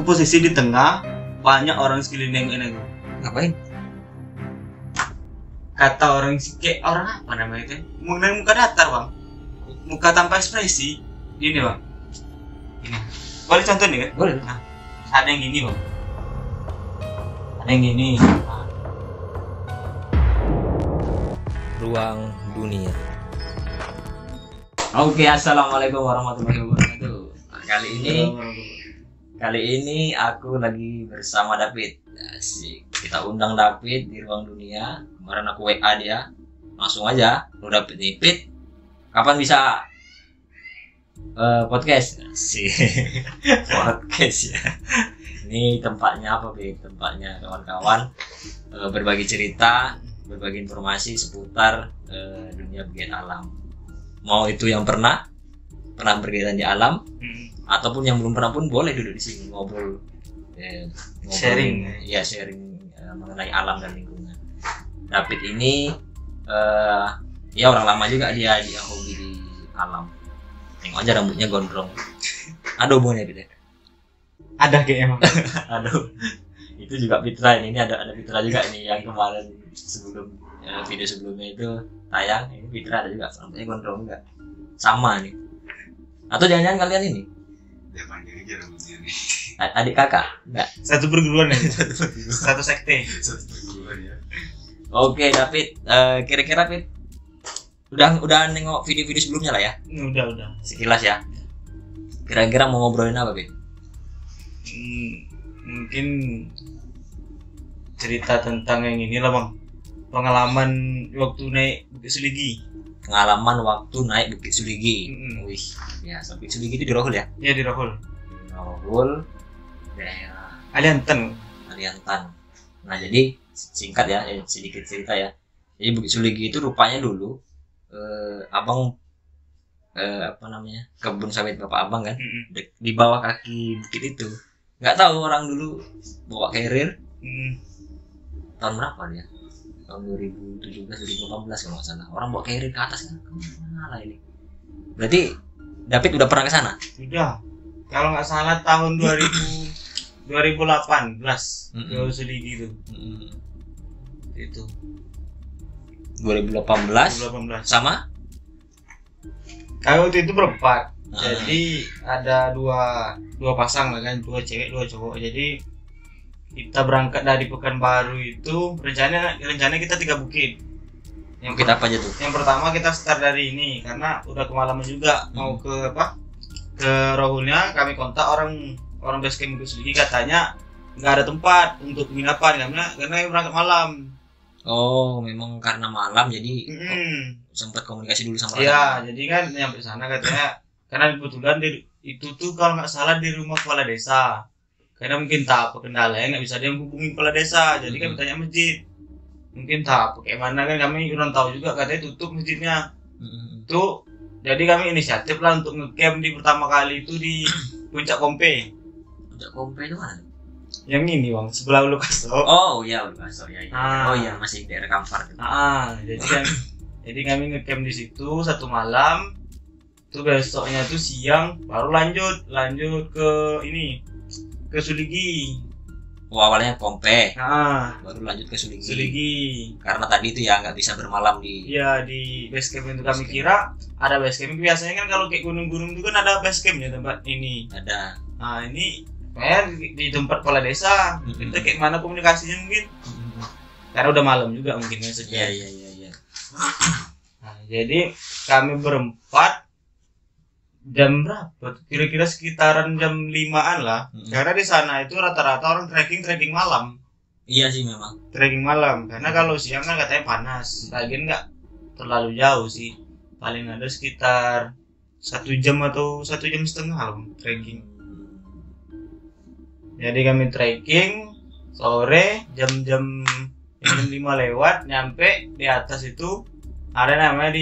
Aku posisi di tengah, banyak orang sekeliling ini. Ngapain? Kata orang kayak orang apa namanya itu? Muka datar bang, muka tanpa ekspresi. Ini bang, ini. Boleh contoh nih kan? Boleh. Nah, ada yang gini bang, ada yang gini. Ruang dunia. Oke, assalamualaikum warahmatullahi wabarakatuh. Nah, kali ini aku lagi bersama David. Asik. Kita undang David di ruang dunia. Kemarin aku WA dia, langsung aja. Lu David nih, Pit, kapan bisa podcast? Asik. Podcast ya. Ini tempatnya apa, Pit? Tempatnya kawan-kawan berbagi cerita, berbagi informasi seputar dunia bagian alam. Mau itu yang pernah berkegiatan di alam, ataupun yang belum pernah pun boleh duduk di sini ngobrol, Sharing mengenai alam dan lingkungan. David ini ya orang lama juga, dia hobi di alam. Tengok aja rambutnya gondrong. Ada hubungannya Peter? Ada kayak emang. Aduh, itu juga Fitra ini ada Fitra juga ini yang kemarin sebelum video sebelumnya itu tayang. Ini Fitra ada juga, rambutnya gondrong juga, sama nih. Atau jangan-jangan kalian ini? Ya panjang aja rambutnya nih. Adik kakak? Enggak. Satu perguruan ya. Satu sekte. Satu perguruan ya. Oke David, kira-kira Fit udah nengok video-video sebelumnya lah ya? Udah. Sekilas ya. Kira-kira mau ngobrolin apa Fit? Mungkin cerita tentang yang ini lah bang, pengalaman waktu naik Bukit Suligi. Pengalaman waktu naik Bukit Suligi. Wih, ya Bukit Suligi itu di Rohul ya? Iya di Rohul. Rohul, daerah Aliantan. Nah jadi singkat ya, sedikit cerita ya. Jadi Bukit Suligi itu rupanya dulu abang kebun sawit bapak abang kan, di bawah kaki bukit itu. Nggak tahu orang dulu bawa carrier. Tahun berapa dia? Tahun 2017 2018 kalau nggak salah. Orang bawa carrier ke atas kan, kemana ini? Berarti David udah pernah ke sana? Sudah. Kalau nggak salah tahun 2018 ke Suligi itu. Itu 2018 sama? Kalau waktu itu berempat. Jadi ada dua pasang lah kan, dua cewek dua cowok. Jadi kita berangkat dari Pekanbaru itu rencana kita 3 bukit. Bukit apa aja tuh? Yang pertama kita start dari ini karena udah kemalaman juga, mau ke Rohulnya. Kami kontak orang base camp Bukit Suligi, katanya nggak ada tempat untuk penginapan karena berangkat malam. Oh, memang karena malam jadi sempat komunikasi dulu sama iya, jadi kan nyampe sana katanya karena kebetulan itu tuh kalau nggak salah di rumah kepala desa. Karena mungkin tak apa kendalanya nggak bisa dia menghubungi kepala desa, jadi kami tanya masjid. Mungkin tak apa kayak mana kan, kami kurang tahu juga, katanya tutup masjidnya. Tuh jadi kami inisiatif lah untuk ngecamp di pertama kali itu di Puncak Kompe. Puncak Kompe itu mana? Yang ini bang, sebelah Ulu Kaso. Oh iya, Ulu Kaso ya. Oh iya, masih daerah Kampar. Jadi kami ngecamp di situ 1 malam. Tuh besoknya tuh siang baru lanjut ke ini, ke Suligi. Oh, awalnya Kompe. Baru lanjut ke Suligi. Karena tadi itu ya nggak bisa bermalam di. Iya, di base camp itu kami kira ada base camp. Biasanya kan kalau kayak gunung-gunung itu kan ada base campnya tempat ini. Ada. Nah ini di tempat kepala desa. Kita kayak mana komunikasinya mungkin. Karena udah malam juga mungkin Iya. Nah, jadi kami berempat jam berapa? Kira-kira sekitaran jam 5-an lah. Karena di sana itu rata-rata orang trekking malam. Iya sih memang. Trekking malam. Karena kalau siang kan katanya panas. Lagian nggak terlalu jauh sih. Paling ada sekitar 1 jam atau 1 jam setengah lah trekking. Jadi kami trekking sore jam 5 lewat, nyampe di atas itu ada namanya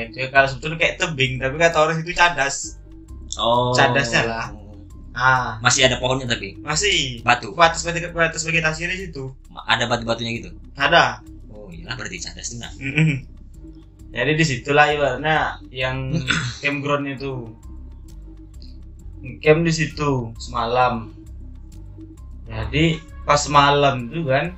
itu ya, kalau sebetulnya kayak tebing tapi kata orang itu cadas. Oh, cadasnya lah. Masih ada pohonnya tapi masih batu batas vegetasi di situ ada batu-batunya gitu. Ada. Oh iya, berarti cadas tuh. Jadi disitulah ibaratnya yang campground itu. camp di situ semalam. Jadi pas malam itu kan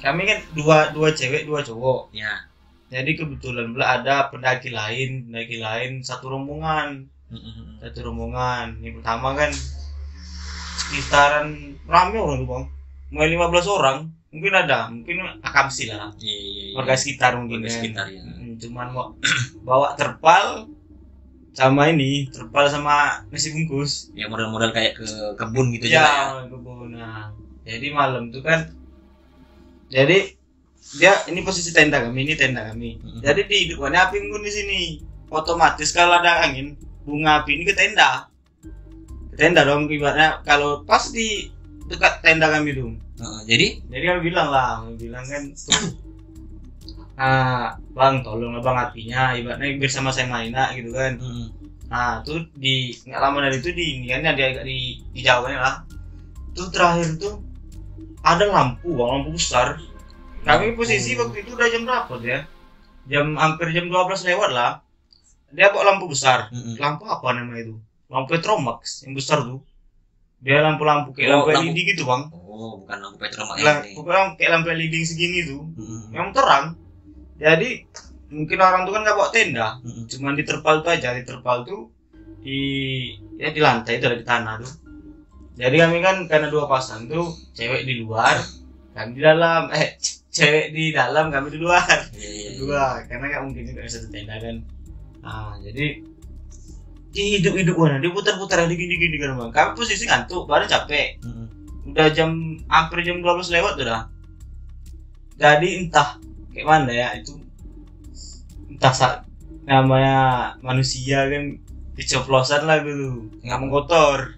kami kan dua cewek dua cowok. Ya. Jadi kebetulan pula ada pendaki lain satu rombongan. Ini pertama kan sekitaran rame orang tuh bang, mulai 15 orang mungkin akamsi lah. Iya. Warga sekitar mungkin Warga kan. sekitar ya. Cuman bawa terpal sama nasi bungkus. Ya modal-modal kayak ke kebun gitu Ya, juga ya. kebun. Nah, jadi malam itu kan, jadi ini posisi tenda kami. Jadi di hidupnya api unggun di sini. Otomatis kalau ada angin, bunga api ini ke tenda dong. Ibaratnya kalau pas di dekat tenda kami tuh. Jadi kami bilang kan tuh, bang tolonglah bang apinya, ibaratnya bersama saya mainak gitu kan. Nah tuh nggak lama dari itu ini kan agak di jauhnya lah. Tuh terakhir tuh ada lampu besar. Kami posisi waktu itu udah jam berapa tuh ya? Hampir jam 12 lewat lah. Dia bawa lampu besar. Lampu apa namanya itu? Lampu Petromax yang besar tuh. Dia lampu-lampu kayak lampu LED gitu bang. Oh, bukan lampu Petromax ini. Bukan kayak lampu LED segini tuh. Yang terang. Jadi mungkin orang tuh kan nggak bawa tenda. Cuman di terpal tuh aja. Di terpal tuh di lantai itu ada di tanah tuh. Jadi kami kan karena dua pasang tuh, cewek di luar, kami di dalam. Cewek di dalam, kami di luar. Dua, karena nggak mungkin juga satu tenda kan. Nah, jadi hidup mana dia putar-putar gini kan bang. Kami posisi ngantuk, baru capek. Udah hampir jam 12 lewat udah. Jadi entah kayak mana ya itu, entah namanya manusia kan dicoplosan lah gitu, nggak mau kotor.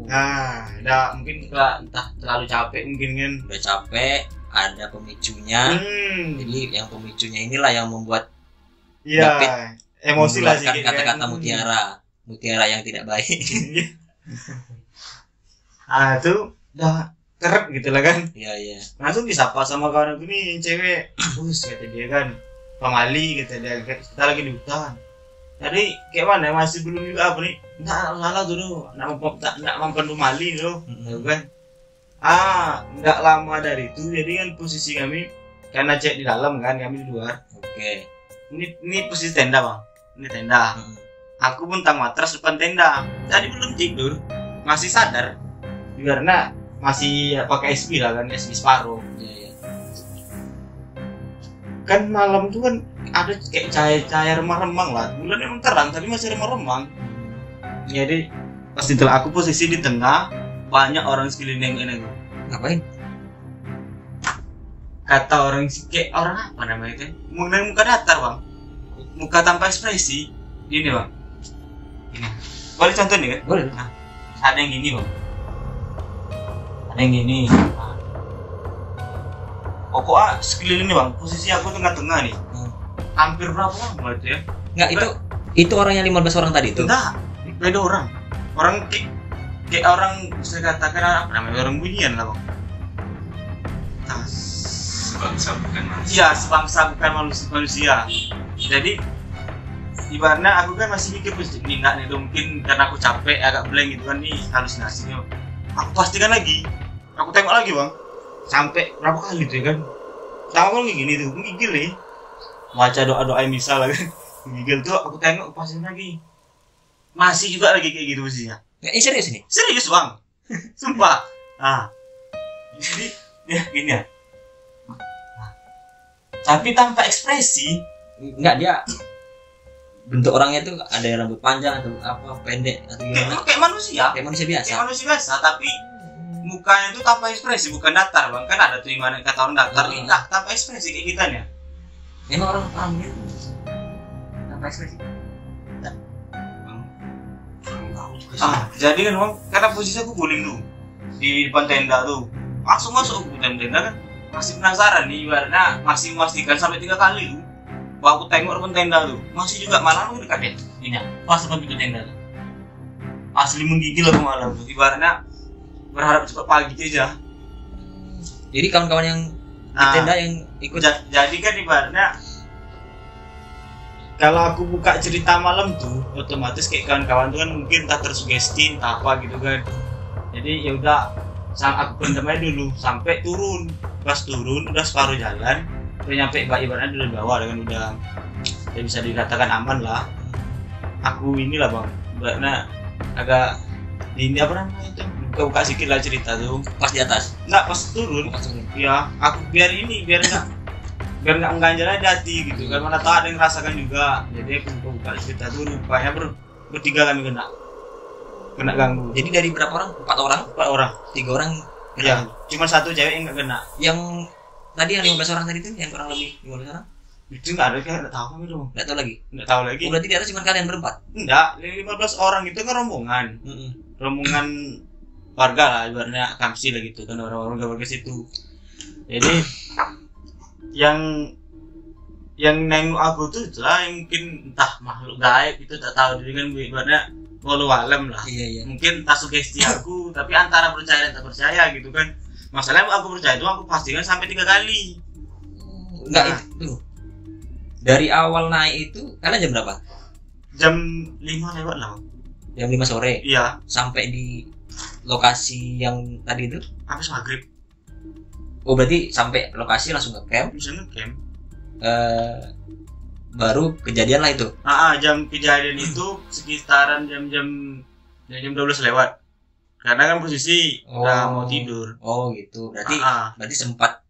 Nah, mungkin entah terlalu capek mungkin kan. Udah capek, ada pemicunya. Jadi yang pemicunya inilah yang membuat David emosi lah sih kata-kata mutiara yang tidak baik. Itu udah keret gitu lah kan. Iya. Langsung disapa sama kawan aku nih yang cewek. Kata dia kan, pamali kata dia, kita lagi di hutan. Jadi kayak mana masih belum juga apa nih? Enggak salah dulu, enggak mampan pamali tuh. Kan? Enggak lama dari itu, jadi kan posisi kami karena cek di dalam kan, kami di luar. Oke. Ini posisi tenda bang. Ini tenda. Aku bentang matras depan tenda. Jadi belum tidur, masih sadar. Karena masih pakai SB lah kan, SB separuh. Iya. Kan malam tuh kan ada kayak cahaya remang-remang lah. Bulan emang terang tapi masih remang-remang. Jadi pas itu aku posisi di tengah, banyak orang sekeliling ini. Ngapain? Kata orang kayak orang apa namanya itu? Muka datar bang, muka tanpa ekspresi. Ini bang, ini. Boleh contoh nih kan? Boleh. Nah, ada yang gini bang, ada yang gini. Pokoknya sekeliling nih bang, posisi aku tengah-tengah nih. Hampir berapa lama itu ya? Enggak, itu orang yang 15 orang tadi itu? Enggak, beda orang. Orang kayak orang bisa katakan apa namanya, orang bunyian lah bang. Sebangsa bukan manusia. Iya, sebangsa bukan manusia. Jadi ibaratnya aku kan masih mikir ini enggak nih, mungkin karena aku capek agak blank gitu kan, nih halusinasinya. Aku pastikan lagi, aku tengok lagi bang, sampai berapa kali tuh ya kan? Sama kalau gini tuh, menggigil nih, baca doa yang bisa lah kan, menggigil tuh aku tengok pastikan lagi, masih juga lagi kayak gitu posisinya. Serius nih? Serius bang, sumpah. Jadi ya gini ya. Tapi tanpa ekspresi. Enggak, dia bentuk orangnya tuh ada yang rambut panjang atau apa, pendek atau gimana? Kayak manusia biasa. Kayak manusia biasa, tapi mukanya tuh tanpa ekspresi, bukan datar bang. Kan ada tuh gimana kata orang datar, ini enggak tanpa ekspresi kayak kita nih. Emang orang gitu tanpa ekspresi. Jadi kan bang, karena posisi aku guling tuh di depan tenda tuh, langsung masuk ke tenda kan. Masih penasaran nih, ibaratnya masih memastikan sampai 3 kali tuh. Aku tengok depan tenda tuh, masih juga malam aku dekat deh. Ini pas depan pintu tenda tuh. Asli menggigil aku malam tuh, ibaratnya berharap cepat pagi aja. Jadi kawan-kawan yang di tenda yang ikut jadi kan ibaratnya kalau aku buka cerita malam tuh otomatis kayak kawan-kawan tuh kan mungkin entah tersugesti entah apa gitu kan. Jadi ya udah aku pendam aja dulu sampai turun. Pas turun udah separuh jalan, udah nyampe ibaratnya udah di bawah dengan udah ya bisa dikatakan aman lah. Aku inilah bang, ibaratnya agak ini apa namanya itu buka sedikit lah cerita tuh. Pas di atas. Enggak pas turun. Ya aku biar nggak mengganjal aja hati gitu kan, mana tahu ada yang rasakan juga. Jadi aku buka cerita tuh rupanya bertiga kami kena ganggu. Jadi dari berapa orang? 4 orang? 4 orang. 3 orang kena. Ya, cuma satu cewek yang nggak kena. Yang tadi yang 15 orang tadi itu yang kurang lebih 15 orang? Itu nggak ada, kayak nggak tahu kami dong. Nggak tahu lagi. Nggak tahu lagi. Oh, berarti di atas cuma kalian berempat? Enggak, 15 orang itu kan rombongan. Rombongan warga lah, ibaratnya kamsi lah gitu kan, orang-orang warga situ. Jadi yang nengok aku tuh itulah yang mungkin entah makhluk gaib itu tak tahu, jadi kan ibaratnya walau alam lah. Iya. Mungkin tak sugesti aku, tapi antara percaya dan tak percaya gitu kan. Masalahnya aku percaya itu aku pastikan sampai 3 kali. Enggak itu. Dari awal naik itu kalian jam berapa? Jam 5 lewat lah. Jam 5 sore. Iya. Sampai di lokasi yang tadi itu? Habis maghrib. Oh berarti sampai lokasi langsung nge-camp? Bisa nge-camp. Baru kejadian lah itu. Jam kejadian itu sekitaran jam 12 lewat. Karena kan posisi udah mau tidur. Oh gitu. Berarti sempat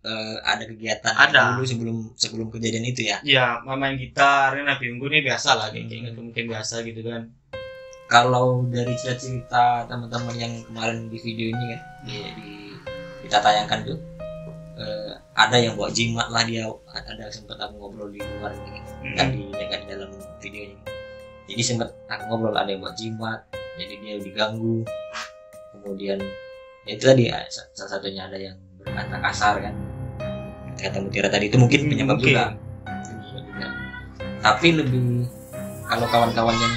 ada kegiatan dulu sebelum kejadian itu ya? Iya, main gitar, kan nabi unggu ini biasa lah, kayak mungkin biasa gitu kan. Kalau dari cerita teman-teman yang kemarin di video ini kan, kita tayangkan tuh, ada yang bawa jimat lah dia, ada sempat aku ngobrol di luar ini, kan di dalam video ini. Jadi sempat aku ngobrol ada yang bawa jimat, jadi dia diganggu. Kemudian itu tadi salah satunya ada yang berkata kasar kan, kata mutiara tadi itu mungkin penyebab juga. Tapi lebih kalau kawan-kawan yang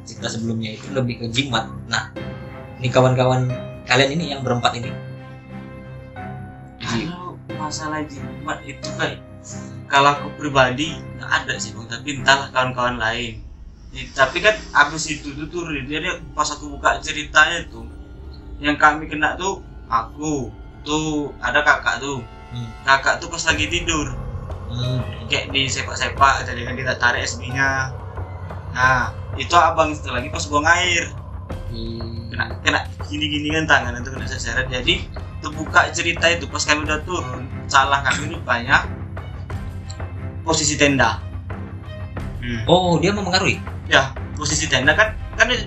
cerita sebelumnya itu lebih ke jimat. Nah, ini kawan-kawan kalian ini yang berempat ini. Kalau masalah jimat itu kayak, kalau aku pribadi nggak ada sih bang, tapi entahlah kawan-kawan lain. Tapi kan abis itu tuh turun, jadi pas aku buka ceritanya tuh, yang kami kena tuh aku tuh ada kakak tuh. Kakak tuh pas lagi tidur, kayak di sepak-sepak, jadi kan kita tarik SB-nya. Nah itu abang itu lagi pas buang air, kena gini-gini kan tangan itu kena seret. Jadi terbuka cerita itu pas kami udah turun, salah kami rupanya posisi tenda. Oh dia mempengaruhi? Ya posisi tenda kan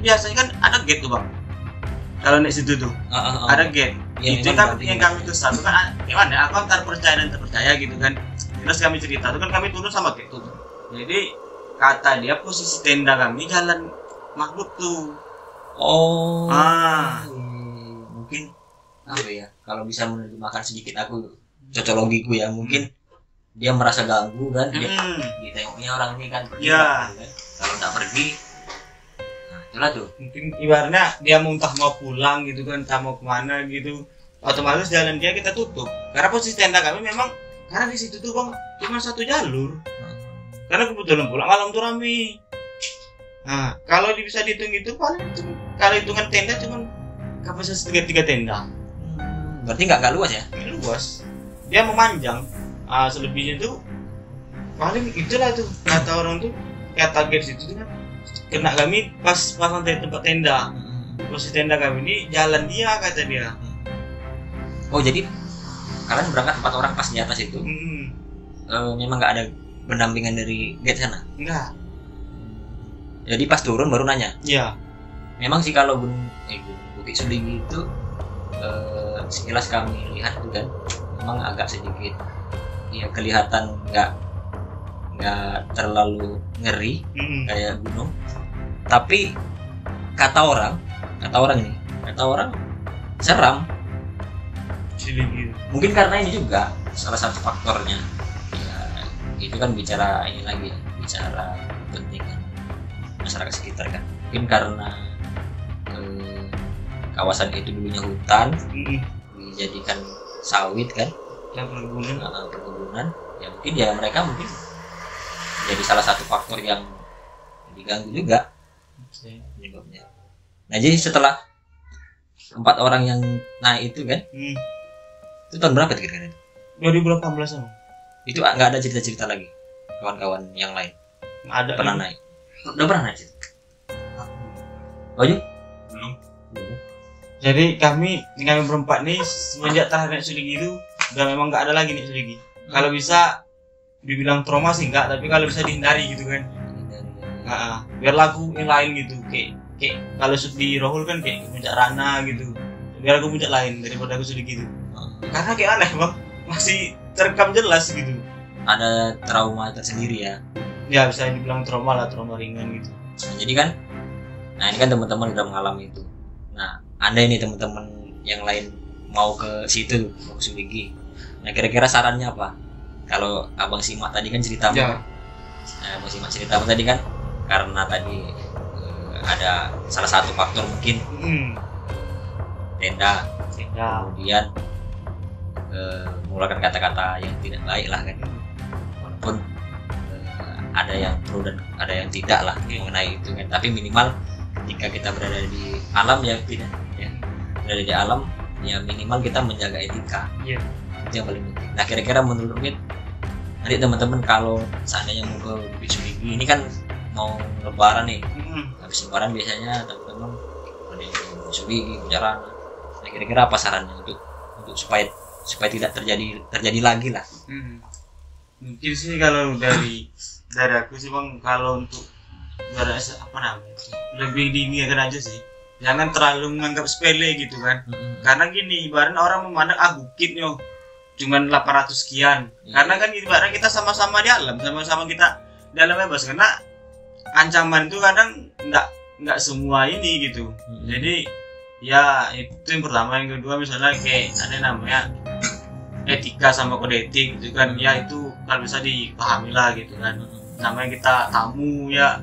biasanya kan ada gate tuh bang. Kalau naik situ tuh ada gate. Itu kan yang kami ke satu kan gimana? Aku antara percaya dan tak percaya gitu kan. Terus kami cerita tuh kan kami turun sama gate tuh. Jadi kata dia posisi tenda kami jalan makhluk tuh. Mungkin apa ya? Kalau bisa menerjemahkan sedikit aku cocologiku ya, mungkin dia merasa ganggu kan. Ditengoknya orang ini kan pergi. Kan? Kalau tak pergi, nah itulah tuh. Mungkin ibaratnya dia mau pulang gitu kan, tak mau kemana gitu. Otomatis jalan dia kita tutup. Karena posisi tenda kami memang karena di situ tuh bang cuma satu jalur. Karena kebetulan pulang malam tuh rame. Nah kalau bisa dihitung itu paling itu kalau hitungan tenda cuma kapasitas 3 tenda. Berarti nggak luas ya? Nggak luas. Dia memanjang. Selebihnya tuh paling itulah tuh kata orang tuh kayak target situ kan kena kami pas lantai tempat tenda. Posisi tenda kami ini jalan dia kata dia. Oh jadi kalian berangkat 4 orang pas di atas itu? Memang nggak ada pendampingan dari gate sana? Enggak. Jadi pas turun baru nanya? Iya. Memang sih kalau Bukit Sulingi itu sekilas kami lihat tuh kan memang agak sedikit ya kelihatan nggak terlalu ngeri kayak gunung. Tapi kata orang seram. Mungkin karena ini juga salah satu faktornya. Ya, itu kan bicara ini lagi ya, bicara kepentingan masyarakat sekitar kan. Mungkin karena kawasan itu dulunya hutan, dijadikan sawit kan, perkebunan. Ya mungkin ya mereka mungkin jadi salah satu faktor yang diganggu juga penyebabnya. Nah jadi setelah 4 orang yang naik itu kan, itu tahun berapa kira-kira? 2018 sama. Itu nggak ada cerita-cerita lagi kawan-kawan yang lain Ada pernah naik? Udah pernah naik sih? Oh iya? Belum. Jadi kami berempat nih semenjak terakhir naik Suligi itu udah memang nggak ada lagi naik Suligi. Kalau bisa dibilang trauma sih enggak, tapi kalau bisa dihindari gitu kan. Biar lagu yang lain gitu, kayak kalau di Rohul kan kayak puncak Rana gitu. Biar aku puncak lain daripada aku Suligi gitu. Karena kayak aneh bang, masih terekam jelas gitu. Ada trauma tersendiri ya. Ya bisa dibilang trauma lah, trauma ringan gitu. Nah, jadi kan, nah ini kan teman-teman udah mengalami itu. Nah, anda ini teman-teman yang lain mau ke situ, mau ke Suligi. Nah, kira-kira sarannya apa? Kalau abang simak tadi kan cerita, Ya. Abang simak cerita tadi kan, karena tadi ada salah satu faktor mungkin tenda, kemudian mengeluarkan kata-kata yang tidak baik lah kan. Walaupun ada yang pro dan ada yang tidak lah mengenai itu kan, tapi minimal ketika kita berada di alam ya tidak ya, berada di alam ya minimal kita menjaga etika. Iya. Itu yang paling penting. Nah kira-kira menurut Mit, nanti teman-teman kalau seandainya mau ke Bukit Suligi ini kan mau lebaran nih, habis lebaran biasanya teman-teman ada yang ke Bukit Suligi, Jarana. Nah kira-kira apa sarannya untuk supaya tidak terjadi lagi lah? Mungkin sih kalau dari aku sih bang, kalau untuk apa namanya lebih diingatkan aja sih, jangan terlalu menganggap sepele gitu kan. Karena gini, ibarat orang memandang bukit nih cuman 800 sekian. Karena kan ibaratnya kita sama-sama di alam, sama-sama kita di alam bebas. Karena ancaman itu kadang nggak semua ini gitu. Jadi ya itu yang pertama. Yang kedua misalnya kayak ada namanya etika sama kode etik gitu kan, ya itu kalau bisa dipahami lah gitu kan. Sama yang kita tamu ya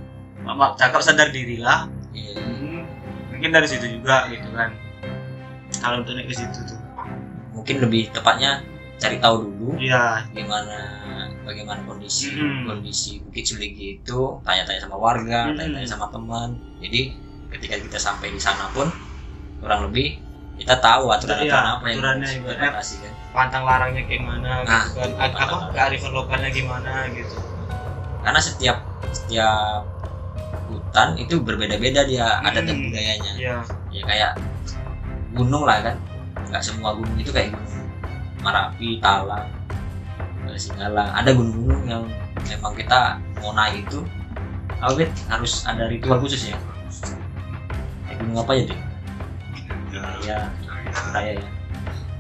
cakap sadar diri lah. Mungkin dari situ juga gitu kan, kalau untuk naik ke situ tuh mungkin lebih tepatnya cari tahu dulu ya bagaimana kondisi Bukit Suligi itu, tanya-tanya sama warga, tanya-tanya sama teman. Jadi ketika kita sampai di sana pun kurang lebih kita tahu aturan-aturan apa yang harus kita kasih kan. Pantang larangnya gimana gitu kan, apa kearifan lokalnya gimana gitu. Karena setiap hutan itu berbeda-beda dia adat dan budayanya. Ya kayak gunung lah kan, nggak semua gunung itu kayak gunung Marapi, Talang, Singgalang. Ada gunung-gunung yang memang kita mau naik itu harus ada ritual khusus ya. Kayak gunung apa ya deh? Ya, ya.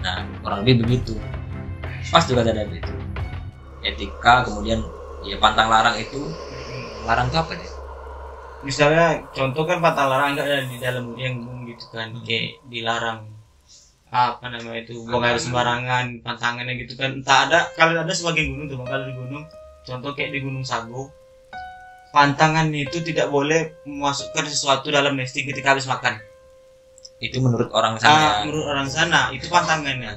Nah kurang lebih begitu. Pas juga ada itu etika, kemudian ya pantang larang itu. Larang itu apa deh? Misalnya contoh kan pantang larang enggak ada di dalam yang gitu kan, kayak dilarang apa namanya itu buang air sembarangan, pantangannya gitu kan. Entah ada, kalau ada sebagian gunung tuh, kalau di gunung contoh kayak di Gunung Sago, pantangan itu tidak boleh memasukkan sesuatu dalam nesting ketika habis makan. Itu menurut orang sana. Menurut orang sana itu pantangannya.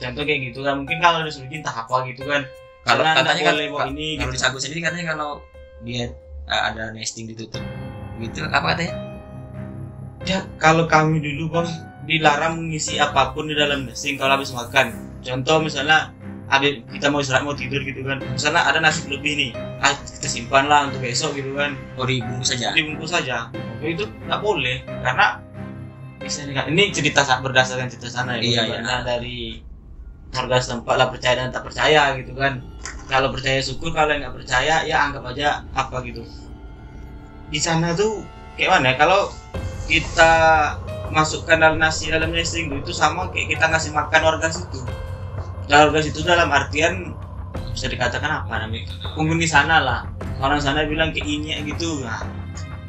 Contoh kayak gitu kan. Mungkin kalau ada Suligi entah apa gitu kan. Kalau katanya boleh bawa ini kalau gitu. di Sago sendiri katanya kalau dia ada nesting ditutup gitu, apa katanya? Ya kalau kami dulu bang dilarang mengisi apapun di dalam nesting kalau habis makan. Contoh misalnya kita mau istirahat, mau tidur gitu kan, misalnya ada nasi lebih nih, kita simpan lah untuk besok gitu kan. Dibungkus saja. Itu nggak boleh karena ini cerita berdasarkan cerita sana ya. Karena dari warga setempat lah, percaya dan tak percaya gitu kan. Kalau percaya syukur, kalau nggak percaya ya anggap aja apa gitu. Di sana tuh kayak mana? Kalau kita masukkan dalam nasi dalam nesting itu sama kayak kita ngasih makan warga situ. Dan warga situ dalam artian bisa dikatakan apa namanya? Penghuni sana lah. Orang sana bilang kayak ini gitu.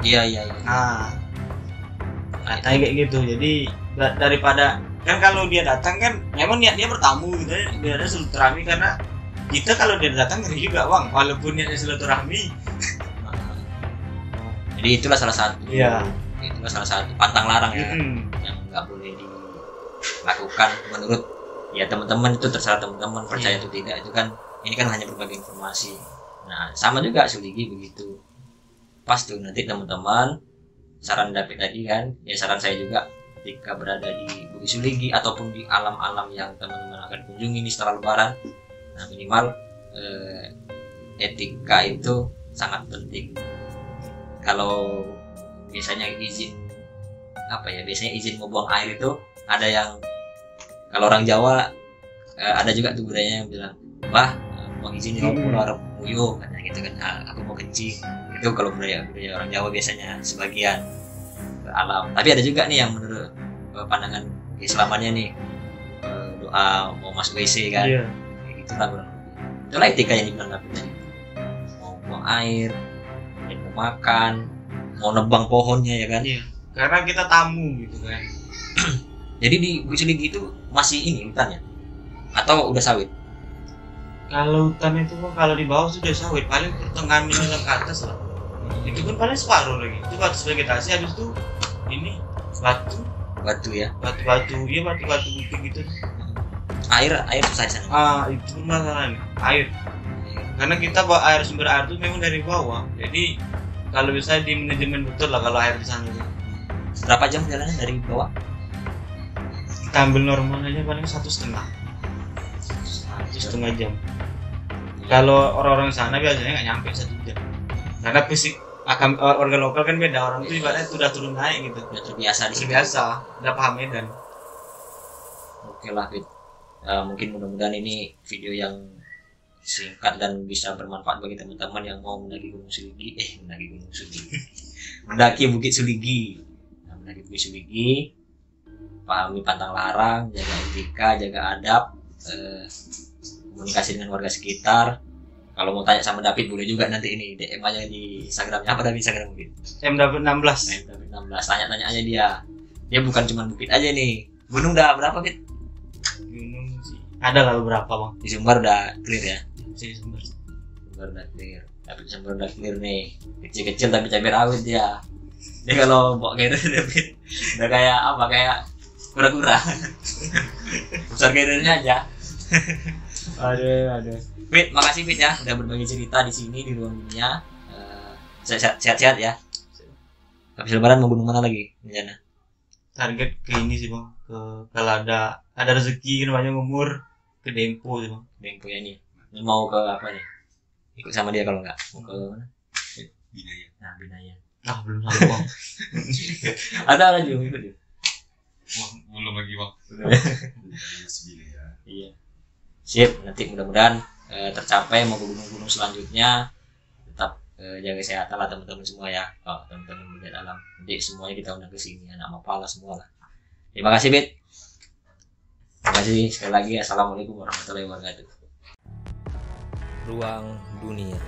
Iya. Nah, katanya kayak gitu. Jadi daripada kan kalau dia datang kan memang niat dia bertamu gitu, dia ada silaturahmi. Karena kita kalau dia datang ngeri juga bang, walaupun niatnya silaturahmi. Jadi itulah salah satu. Iya. Itulah salah satu pantang larang ya, yang nggak boleh dilakukan menurut ya teman-teman. Itu terserah teman-teman percaya atau tidak. Itu kan ini kan hanya berbagi informasi. Nah sama juga Suligi begitu. Pas tuh nanti teman-teman, saran David tadi kan, ya saran saya juga, ketika berada di Bukit Suligi ataupun di alam-alam yang teman-teman akan kunjungi ini setelah lebaran, nah minimal etika itu sangat penting. Kalau biasanya izin izin membuang air itu ada yang, kalau orang Jawa ada juga tuh budayanya yang bilang, wah mau izin kalau keluar muyuh katanya gitu kan, aku mau kencing. Itu kalau budaya orang Jawa biasanya sebagian ke alam. Tapi ada juga nih yang menurut pandangan Islamannya nih, doa mau masuk WC kan, kayak gitu lah kurang lebih. Itulah etika yang dibilang Nabi tadi, mau buang air, mau makan, mau nebang pohonnya ya kan. Karena kita tamu gitu kan. Jadi di Bukit Suligi itu masih ini hutannya atau udah sawit? Kalau hutan itu kok kalau di bawah sudah sawit, paling pertengahan menjelang ke atas lah. Itu pun paling separuh lagi. Itu batas vegetasi, habis itu ini batu Ya. Batu-batu bukit gitu. Air susah di sana. Itu pun masalahnya air. Karena kita bawa sumber air itu memang dari bawah. Jadi kalau bisa di manajemen betul lah kalau air di sana. Berapa jam jalannya dari bawah? Kita ambil normal aja paling 1,5 jam. Kalau orang-orang sana biasanya nggak nyampe 1 jam. Karena fisik warga lokal kan beda, orang itu ibaratnya sudah turun naik gitu. Udah terbiasa udah paham medan. Oke lah Fit. Mungkin mudah-mudahan ini video yang singkat dan bisa bermanfaat bagi teman-teman yang mau mendaki Gunung Suligi. Mendaki Bukit Suligi. Mendaki Bukit Suligi, pahami pantang larang, jaga etika, jaga adab, komunikasi dengan warga sekitar. Kalau mau tanya sama David boleh juga nanti ini DM aja di Instagramnya. Apa tadi Instagram mungkin? David 16. Tanya-tanya aja dia. Dia bukan cuma bukit aja nih. Gunung udah berapa Fit? Gunung sih ada lah beberapa bang. Di Sumbar udah clear ya? Sumbar udah clear. Tapi Sumbar udah clear nih. Kecil-kecil tapi cabai rawit dia. Dia kalau bawa kayak itu David udah kayak apa? Kayak kura-kura. Besar kayak aja. Aduh. Fit, makasih Fit ya udah berbagi cerita di sini di Ruang Dunia. Sehat-sehat ya. Habis lebaran mau gunung mana lagi rencana? Target ke ini sih bang, kalau ada rezeki kan banyak umur, ke Dempo sih bang. Dempo ya nih. Ini mau ke apa nih? Ikut sama dia kalau enggak? Mau ke mana? Binaya. Nah, Binaya. Belum sampai bang. Ada juga ikut ya? Belum lagi bang. Iya. Sip, nanti mudah-mudahan tercapai mau ke gunung-gunung selanjutnya. Tetap jaga kesehatan lah teman-teman semua ya. Teman-teman melihat alam. Nanti semuanya kita undang ke sini, anak Mapala semua lah. Terima kasih Bit. Terima kasih sekali lagi. Assalamualaikum warahmatullahi wabarakatuh. Ruang Dunia.